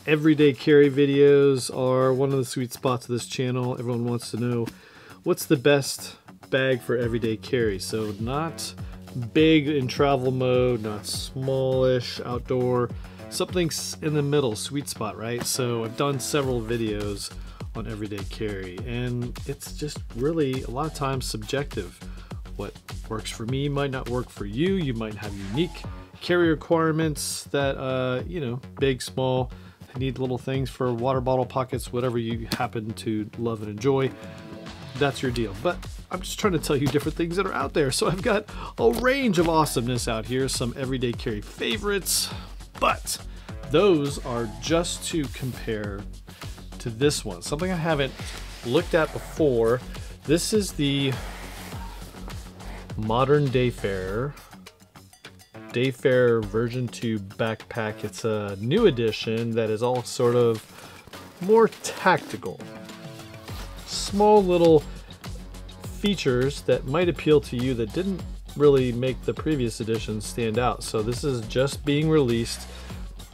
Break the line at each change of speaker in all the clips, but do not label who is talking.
Everyday carry videos are one of the sweet spots of this channel. Everyone wants to know what's the best bag for everyday carry. So not big in travel mode, not smallish outdoor, something in the middle, sweet spot, right? So I've done several videos on everyday carry, and it's just really a lot of times subjective. What works for me might not work for you. You might have unique carry requirements that, you know, big, small, need little things for water bottle pockets, whatever you happen to love and enjoy. That's your deal. But I'm just trying to tell you different things that are out there. So I've got a range of awesomeness out here, some everyday carry favorites, but those are just to compare to this one, something I haven't looked at before. This is the modern DAYFARER version 2 backpack. It's a new edition that is all sort of more tactical. Small little features that might appeal to you that didn't really make the previous editions stand out. So this is just being released.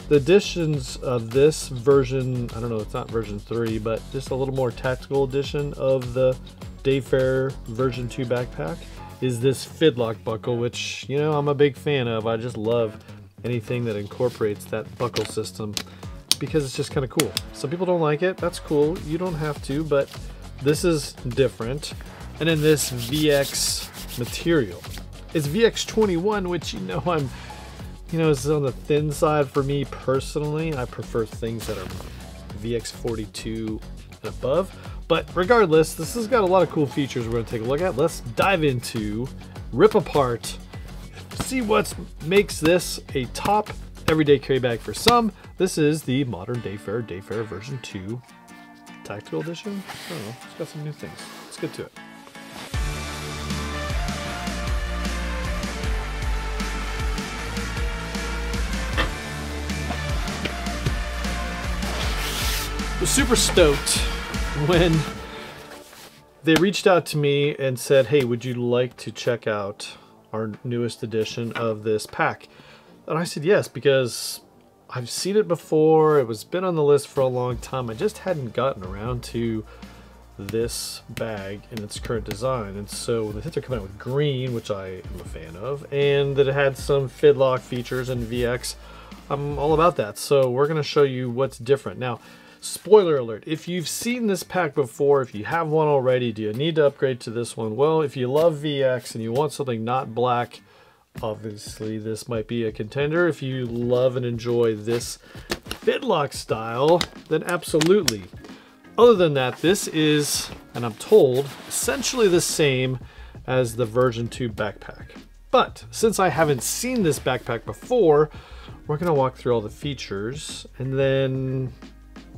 The editions of this version, I don't know, it's not version 3, but just a little more tactical edition of the DAYFARER version 2 backpack is this fidlock buckle, which, you know, I'm a big fan of. I just love anything that incorporates that buckle system because it's just kind of cool. Some people don't like it. That's cool. You don't have to, but this is different. And then this VX material. It's VX21, which, you know, is on the thin side for me personally. I prefer things that are VX42 and above. But regardless, this has got a lot of cool features we're going to take a look at. Let's dive into, rip apart, see what makes this a top everyday carry bag for some. This is the modern DAYFARER version 2 tactical edition. I don't know, it's got some new things. Let's get to it. I was super stoked when they reached out to me and said, hey, would you like to check out our newest edition of this pack? And I said yes, because I've seen it before. It was been on the list for a long time. I just hadn't gotten around to this bag in its current design. And so when they said they're coming out with green, which I am a fan of, and that it had some fidlock features and VX, I'm all about that. So we're going to show you what's different. Now, spoiler alert, if you've seen this pack before, if you have one already, do you need to upgrade to this one? Well, if you love VX and you want something not black, obviously this might be a contender. If you love and enjoy this fidlock style, then absolutely. Other than that, this is, and I'm told, essentially the same as the version 2 backpack. But since I haven't seen this backpack before, we're going to walk through all the features and then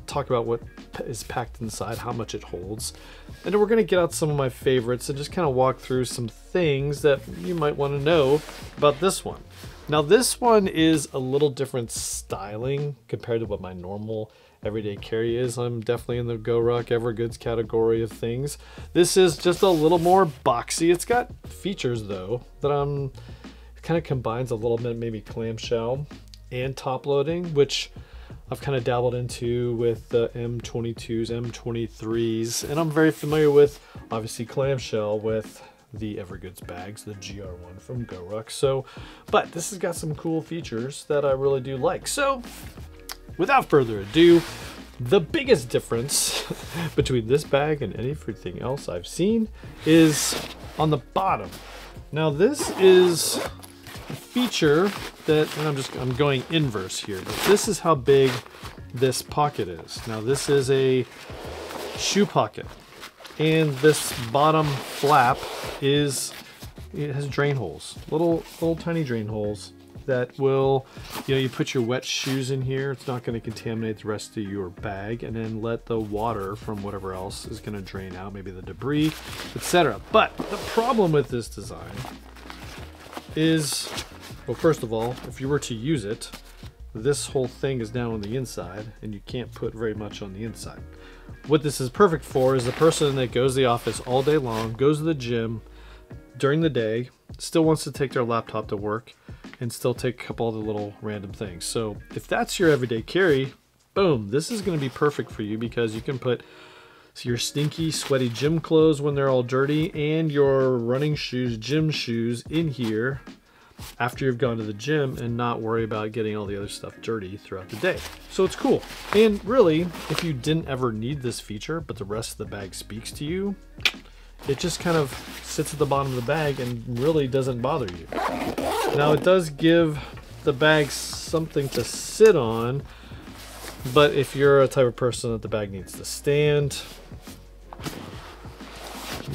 talk about what is packed inside, how much it holds, and then we're going to get out some of my favorites and just kind of walk through some things that you might want to know about this one. Now this one is a little different styling compared to what my normal everyday carry is. I'm definitely in the GoRuck Evergoods category of things. This is just a little more boxy. It's got features though that it kind of combines a little bit, maybe clamshell and top loading, which I've kind of dabbled into with the M22s, M23s, and I'm very familiar with, obviously, clamshell with the Evergoods bags, the GR1 from GoRuck. So, but this has got some cool features that I really do like. So, without further ado, the biggest difference between this bag and anything else I've seen is on the bottom. Now, this is feature that, and I'm going inverse here, but this is how big this pocket is. Now this is a shoe pocket, and this bottom flap it has drain holes, little tiny drain holes that will, you know, you put your wet shoes in here, it's not going to contaminate the rest of your bag, and then let the water from whatever else is going to drain out, maybe the debris, etc. But the problem with this design is, well, first of all, if you were to use it, this whole thing is down on the inside and you can't put very much on the inside. What this is perfect for is the person that goes to the office all day long, goes to the gym during the day, still wants to take their laptop to work and still take a couple of the little random things. So if that's your everyday carry, Boom, this is going to be perfect for you because you can put your stinky, sweaty gym clothes when they're all dirty and your running shoes, gym shoes in here after you've gone to the gym and not worry about getting all the other stuff dirty throughout the day. So it's cool. And really, if you didn't ever need this feature, but the rest of the bag speaks to you, it just kind of sits at the bottom of the bag and really doesn't bother you. Now it does give the bag something to sit on, but if you're a type of person that the bag needs to stand,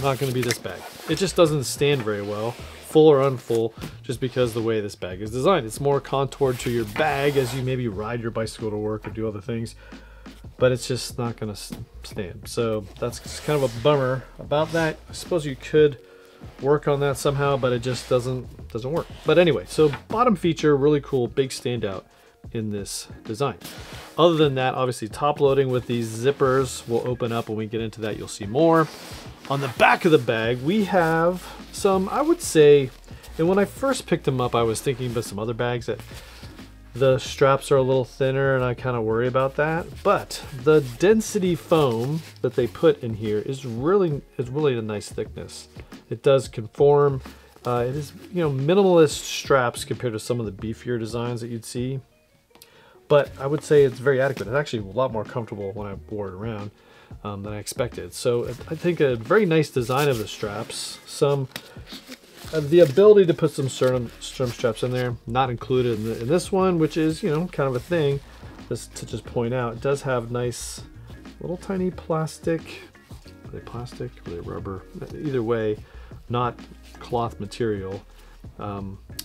not going to be this bag. It just doesn't stand very well, full or unfull, just because the way this bag is designed. It's more contoured to your bag as you maybe ride your bicycle to work or do other things, but it's just not going to stand. So that's just kind of a bummer about that. I suppose you could work on that somehow, but it just doesn't work. But anyway, so bottom feature, really cool, big standout in this design. Other than that, obviously top loading with these zippers will open up. When we get into that, you'll see more. On the back of the bag, we have some, I would say, and when I first picked them up, I was thinking about some other bags that the straps are a little thinner and I kind of worry about that. But the density foam that they put in here is really a nice thickness. It does conform. It is, minimalist straps compared to some of the beefier designs that you'd see. But I would say it's very adequate. It's actually a lot more comfortable when I wore it around than I expected. So I think a very nice design of the straps. Some the ability to put some sternum straps in there, not included in this one, which is kind of a thing. Just to just point out, it does have nice little tiny plastic. Are they plastic? Are they rubber? Either way, not cloth material.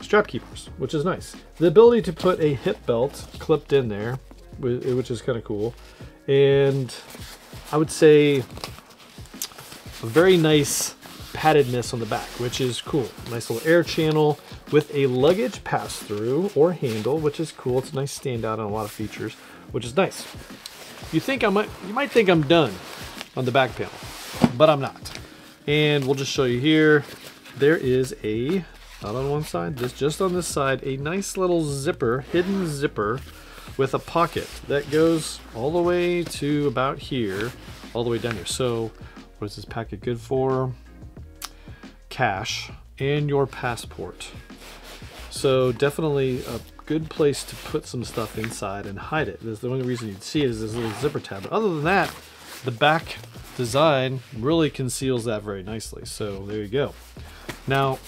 Strap keepers, which is nice. The ability to put a hip belt clipped in there, which is kind of cool. And I would say a very nice paddedness on the back, which is cool. Nice little air channel with a luggage pass-through or handle, which is cool. It's a nice standout on a lot of features, which is nice. You might think I'm done on the back panel, but I'm not. And we'll just show you here. There is a, not on one side, just on this side, a nice little zipper, hidden zipper with a pocket that goes all the way to about here, all the way down here. So what is this packet good for? Cash and your passport. So definitely a good place to put some stuff inside and hide it. That's the only reason you'd see it is this little zipper tab. But other than that, the back design really conceals that very nicely. So there you go. Now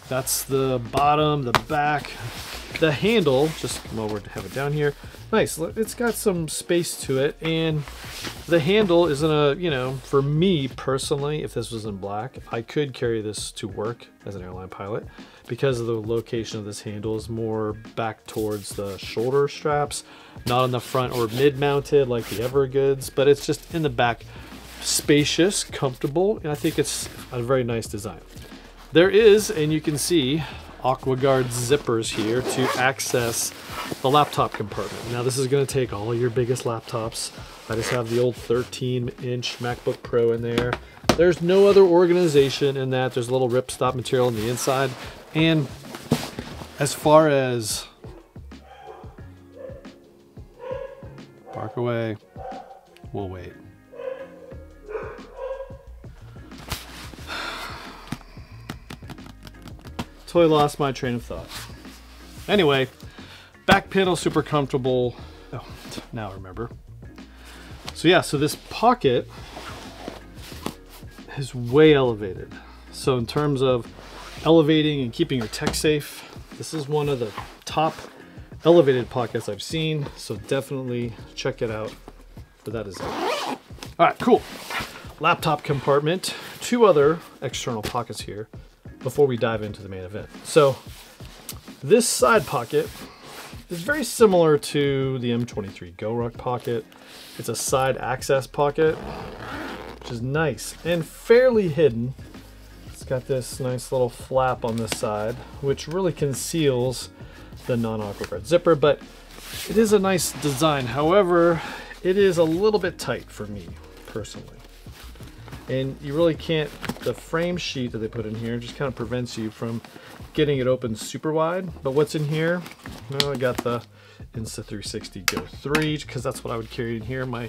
that's the bottom, the back. The handle, just come over to have it down here. Nice, it's got some space to it, and the handle isn't a, for me personally, if this was in black, I could carry this to work as an airline pilot because of the location of this handle is more back towards the shoulder straps, not on the front or mid-mounted like the Evergoods, but it's just in the back, spacious, comfortable, and I think it's a very nice design. There is, and you can see, AquaGuard zippers here to access the laptop compartment. Now this is going to take all your biggest laptops. I just have the old 13-inch MacBook Pro in there. There's no other organization in that. There's a little ripstop material on the inside. And as far as park away, we'll wait. Totally lost my train of thought. Anyway, back panel super comfortable. Oh, now I remember. So yeah, so this pocket is way elevated. So in terms of elevating and keeping your tech safe, this is one of the top elevated pockets I've seen. So definitely check it out for that design. All right, cool. Laptop compartment, two other external pockets here before we dive into the main event. So this side pocket is very similar to the M23 GoRuck pocket. It's a side access pocket, which is nice and fairly hidden. It's got this nice little flap on this side, which really conceals the non-AquaGuard zipper, but it is a nice design. However, it is a little bit tight for me personally. And you really can't the frame sheet that they put in here just kind of prevents you from getting it open super wide. But what's in here? Well, I got the Insta360 Go 3 because that's what I would carry in here. My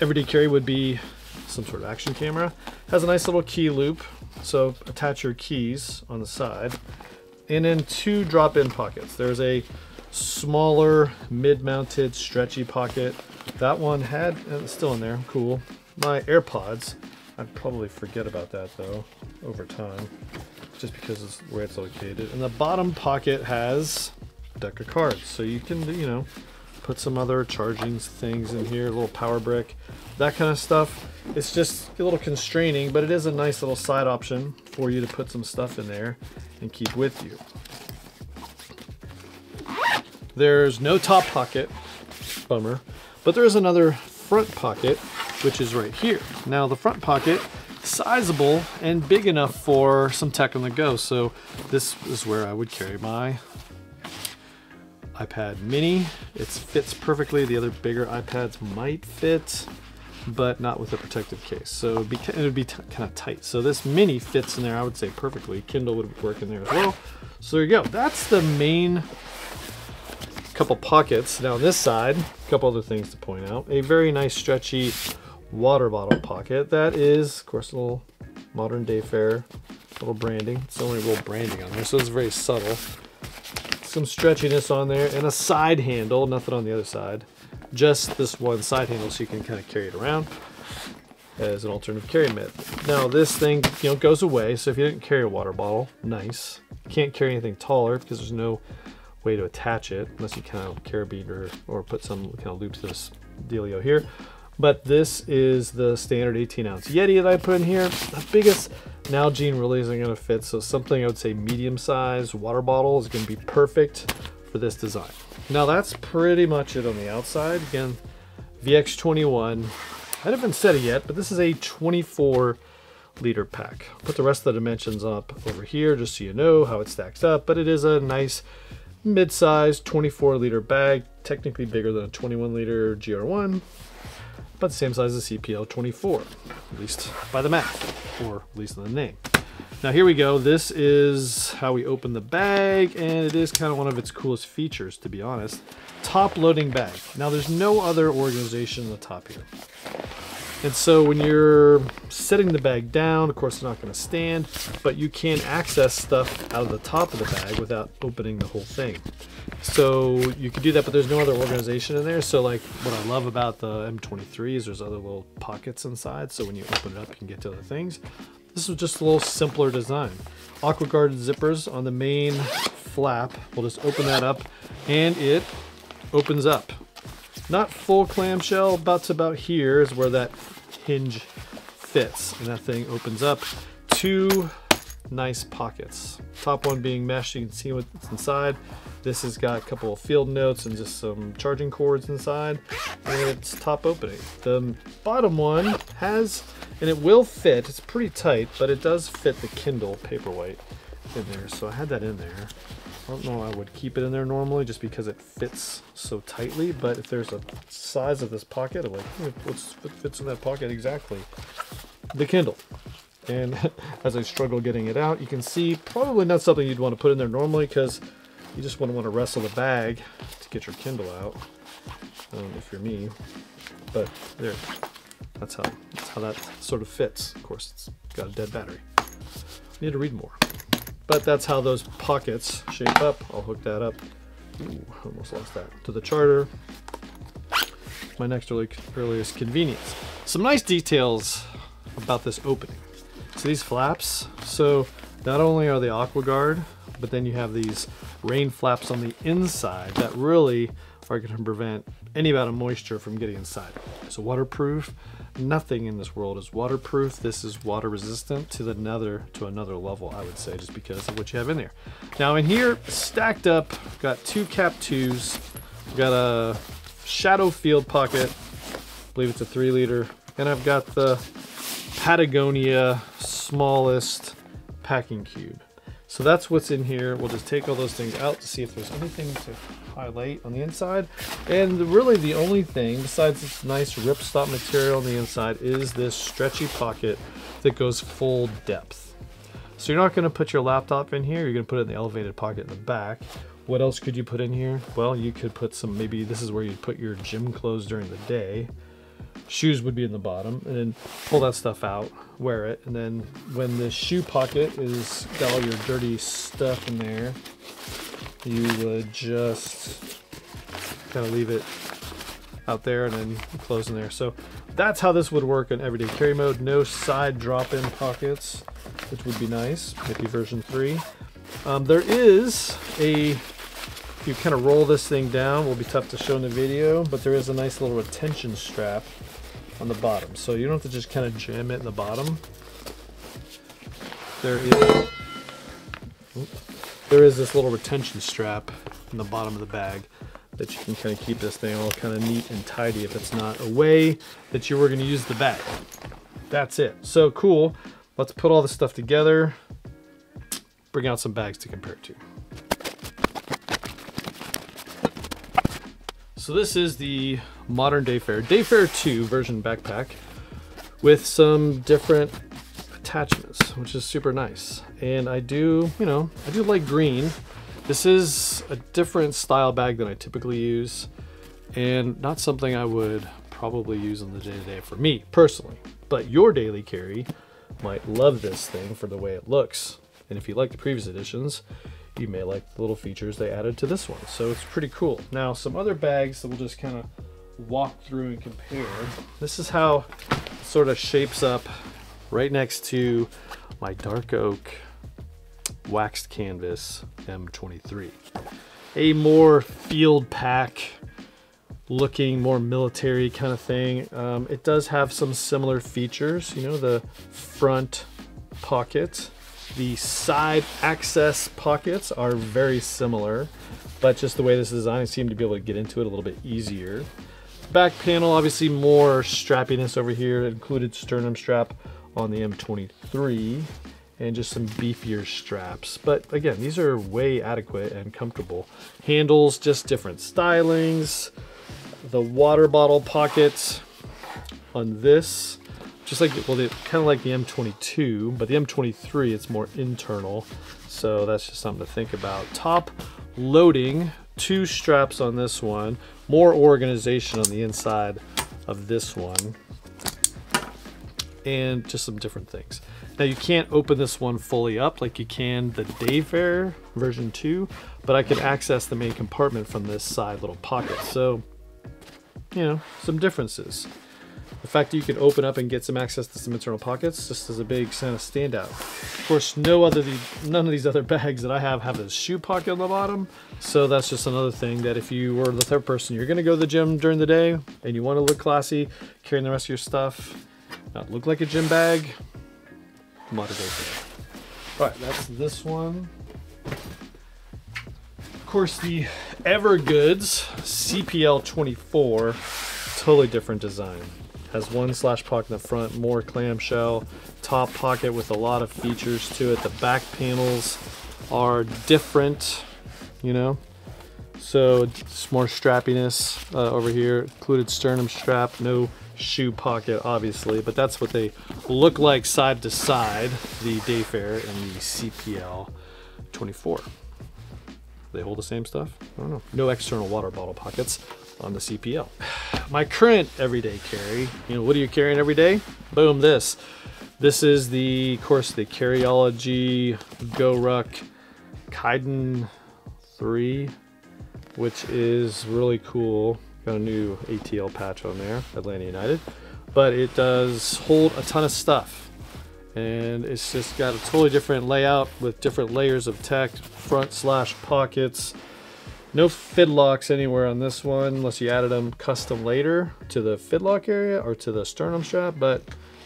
everyday carry would be some sort of action camera. Has a nice little key loop, so attach your keys on the side. And then 2 drop-in pockets. There's a smaller mid-mounted stretchy pocket. That one had, and it's still in there, cool. My AirPods, I'd probably forget about that though over time, just because it's where it's located. And the bottom pocket has a deck of cards, so you can, you know, put some other charging things in here, a little power brick, that kind of stuff. It's just a little constraining, but it is a nice little side option for you to put some stuff in there and keep with you. There's no top pocket, bummer, but there is another front pocket, which is right here. Now the front pocket, sizable and big enough for some tech on the go. So this is where I would carry my iPad mini. It fits perfectly. The other bigger iPads might fit, but not with a protective case. So it would be kind of tight. So this mini fits in there, I would say, perfectly. Kindle would work in there as well. So there you go. That's the main couple pockets. Now on this side, a couple other things to point out. A very nice stretchy water bottle pocket. That is, of course, a little modern DAYFARER, little branding. It's the only real branding on there, so it's very subtle. Some stretchiness on there, and a side handle, nothing on the other side. Just this one side handle so you can kind of carry it around as an alternative carry method. Now this thing, you know, goes away, so if you didn't carry a water bottle, nice. You can't carry anything taller because there's no way to attach it unless you kind of carabiner or put some kind of loop to this dealio here. But this is the standard 18-ounce Yeti that I put in here. The biggest Nalgene really isn't going to fit, so something I would say medium-sized water bottle is going to be perfect for this design. Now that's pretty much it on the outside. Again, VX21. I haven't said it yet, but this is a 24-liter pack. I'll put the rest of the dimensions up over here just so you know how it stacks up, but it is a nice mid-sized 24-liter bag, technically bigger than a 21-liter GR1, but the same size as CPL 24, at least by the math, or at least in the name. Now here we go. This is how we open the bag, and it is kind of one of its coolest features, to be honest. Top loading bag. Now there's no other organization on the top here. And so when you're setting the bag down, of course it's not going to stand, but you can access stuff out of the top of the bag without opening the whole thing. So you can do that, but there's no other organization in there. So like what I love about the M23 is there's other little pockets inside, so when you open it up you can get to other things. This was just a little simpler design. Aqua guarded zippers on the main flap. We'll just open that up and it opens up. Not full clamshell, but about here is where that hinge fits, and that thing opens up. 2 nice pockets. Top one being mesh, so you can see what's inside. This has got a couple of field notes and just some charging cords inside, and it's top opening. The bottom one has, and it will fit, it's pretty tight, but it does fit the Kindle Paperwhite in there, so I had that in there. I don't know I would keep it in there normally just because it fits so tightly, but if there's a size of this pocket, I'm like, what fits in that pocket exactly? The Kindle. And as I struggle getting it out, you can see probably not something you'd want to put in there normally because you just wouldn't want to wrestle the bag to get your Kindle out, if you're me. But there, that's how that sort of fits. Of course, it's got a dead battery. Need to read more. But that's how those pockets shape up. I'll hook that up. Ooh, almost lost that. To the charger. My next earliest convenience. Some nice details about this opening. So these flaps, so not only are they aqua guard, but then you have these rain flaps on the inside that really are going to prevent any amount of moisture from getting inside. So waterproof. Nothing in this world is waterproof. This is water resistant to another level, I would say, just because of what you have in there. Now in here, stacked up, got 2 cap 2s, got a shadow field pocket, I believe it's a 3-liter, and I've got the Patagonia smallest packing cube. So that's what's in here. We'll just take all those things out to see if there's anything to highlight on the inside. And really the only thing besides this nice ripstop material on the inside is this stretchy pocket that goes full depth. So you're not going to put your laptop in here. You're going to put it in the elevated pocket in the back. What else could you put in here? Well, you could put some, maybe this is where you'd put your gym clothes during the day. Shoes would be in the bottom, and then pull that stuff out, wear it, and then when the shoe pocket is got all your dirty stuff in there, you would just kind of leave it out there and then close in there. So that's how this would work in everyday carry mode. No side drop-in pockets, which would be nice, maybe version 3. There is a, if you kind of roll this thing down, will be tough to show in the video, but there is a nice little retention strap on the bottom. So you don't have to just kind of jam it in the bottom. There is this little retention strap in the bottom of the bag that you can kind of keep this thing all kind of neat and tidy if it's not a way that you were going to use the bag. That's it. So cool. Let's put all this stuff together, bring out some bags to compare it to. So this is the modern DAYFARER, DAYFARER 2 version backpack with some different attachments, which is super nice. And I do, you know, I do like green. This is a different style bag than I typically use, and not something I would probably use on the day-to-day for me personally. But your daily carry might love this thing for the way it looks. And if you like the previous editions, you may like the little features they added to this one. So it's pretty cool. Now, some other bags that we'll just kind of walk through and compare. This is how it sort of shapes up right next to my dark oak waxed canvas M23. A more field pack looking, more military kind of thing. It does have some similar features, you know, the front pocket. The side access pockets are very similar, but just the way this is designed, I seem to be able to get into it a little bit easier. Back panel, obviously more strappiness over here, included sternum strap on the M23, and just some beefier straps. But again, these are way adequate and comfortable. Handles, just different stylings. The water bottle pockets on this, just like, well, they kind of like the M22, but the M23, it's more internal. So that's just something to think about. Top loading, 2 straps on this one, more organization on the inside of this one, and just some different things. Now you can't open this one fully up like you can the DAYFARER version 2, but I can access the main compartment from this side little pocket. So, you know, some differences. The fact that you can open up and get some access to some internal pockets just is a big kind of standout. Of course, none of these other bags that I have a shoe pocket on the bottom. So that's just another thing that if you were the type of person, you're going to go to the gym during the day and you want to look classy, carrying the rest of your stuff, not look like a gym bag, come on to DAYFARER. All right, that's this one. Of course, the Evergoods CPL 24, totally different design. Has one slash pocket in the front, more clamshell, top pocket with a lot of features to it. The back panels are different, you know, so it's more strappiness over here. Included sternum strap, no shoe pocket obviously, but that's what they look like side to side, the DAYFARER and the CPL 24. They hold the same stuff? I don't know. No external water bottle pockets on the CPL. My current everyday carry, you know, what are you carrying every day? Boom, this. This is the, of course, the Carryology GoRuck Kaiden 3, which is really cool. Got a new ATL patch on there, Atlanta United, but it does hold a ton of stuff. And it's just got a totally different layout with different layers of tech, front slash pockets. No fidlocks anywhere on this one unless you added them custom later to the fidlock area or to the sternum strap, but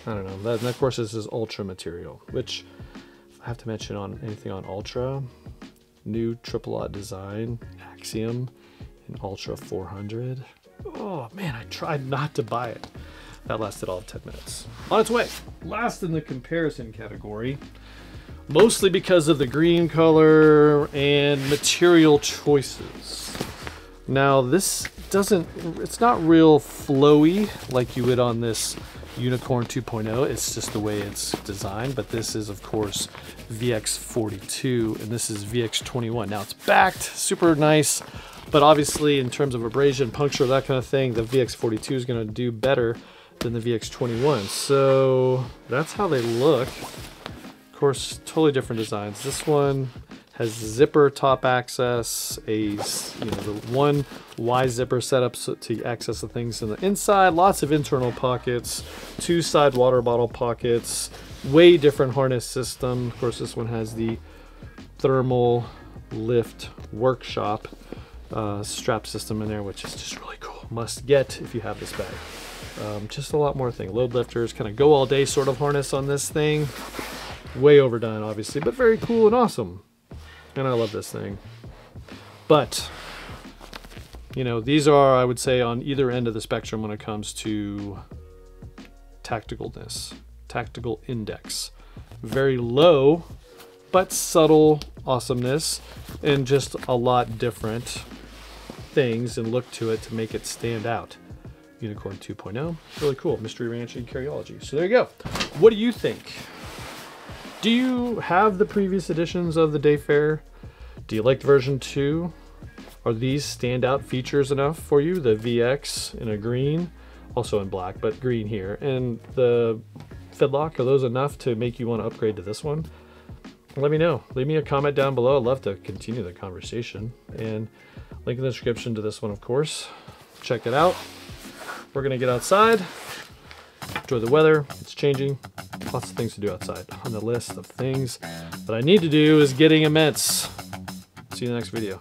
I don't know. And of course this is Ultra material, which I have to mention on anything on Ultra, new triple aught design, Axiom in Ultra 400. Oh man, I tried not to buy it. That lasted all of 10 minutes. On its way. Last in the comparison category, mostly because of the green color and material choices. Now this it's not real flowy like you would on this Unicorn 2.0. It's just the way it's designed, but this is of course VX42 and this is VX21. Now it's backed, super nice, but obviously in terms of abrasion, puncture, that kind of thing, the VX42 is going to do better than the VX21. So that's how they look. Of course, totally different designs. This one has zipper top access, the one Y zipper setup to access the things in the inside, lots of internal pockets, 2 side water bottle pockets, way different harness system. Of course, this one has the thermal lift workshop strap system in there, which is just really cool. Must get if you have this bag. Just a lot more thing. Load lifters, kind of go all day sort of harness on this thing. Way overdone, obviously, but very cool and awesome. And I love this thing. But, you know, these are, I would say, on either end of the spectrum when it comes to tacticalness, tactical index. Very low, but subtle awesomeness, and just a lot different things and look to it to make it stand out. Unicorn 2.0, really cool. Mystery Ranch and Carryology. So there you go. What do you think? Do you have the previous editions of the DAYFARER? Do you like version 2? Are these standout features enough for you? The VX in a green, also in black, but green here, and the Fedlock, are those enough to make you want to upgrade to this one? Let me know. Leave me a comment down below. I'd love to continue the conversation. And link in the description to this one, of course. Check it out. We're gonna get outside. Enjoy the weather. It's changing. Lots of things to do outside. On the list of things that I need to do is getting immense. See you in the next video.